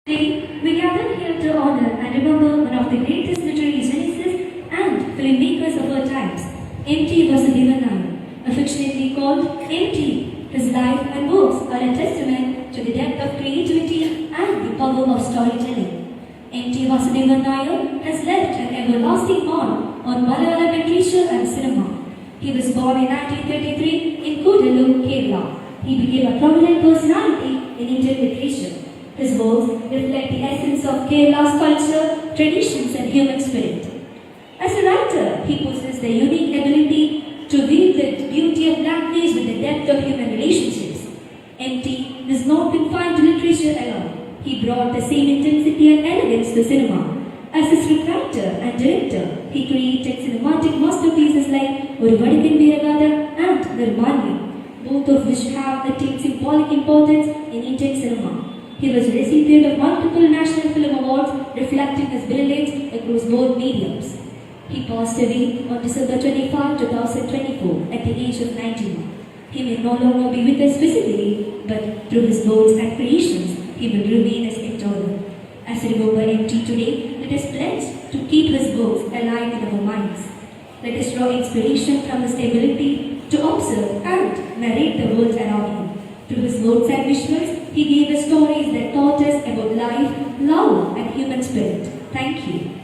Today, we gather here to honor and remember one of the greatest literary geniuses and filmmakers of our times, M.T. Vasudevan Nair, affectionately called M.T. His life and works are a testament to the depth of creativity and the power of storytelling. M.T. Vasudevan Nair has left an everlasting mark on Malayalam literature and cinema. He was born in 1933 in Kudalur, Kerala. He became a prominent personality in Indian literature. His works reflect the essence of Kerala's culture, traditions and human spirit. As a writer, he possesses the unique ability to weave the beauty of language with the depth of human relationships. M.T. is not confined to literature alone. He brought the same intensity and elegance to cinema. As a scriptwriter and director, he created cinematic masterpieces like Oru Vadikkan Veeragatha and Nirmanya, both of which have attained symbolic importance in Indian cinema. He was a recipient of multiple national film awards, reflecting his brilliance across both mediums. He passed away on December 25, 2024 at the age of 91. He may no longer be with us physically, but through his works and creations, he will remain as eternal. As we remember M.T. today, let us pledge to keep his works alive in our minds. Let us draw inspiration from his ability to observe and narrate the world around him. Through his words and visuals, he gave us stories that taught us about life, love, and human spirit. Thank you.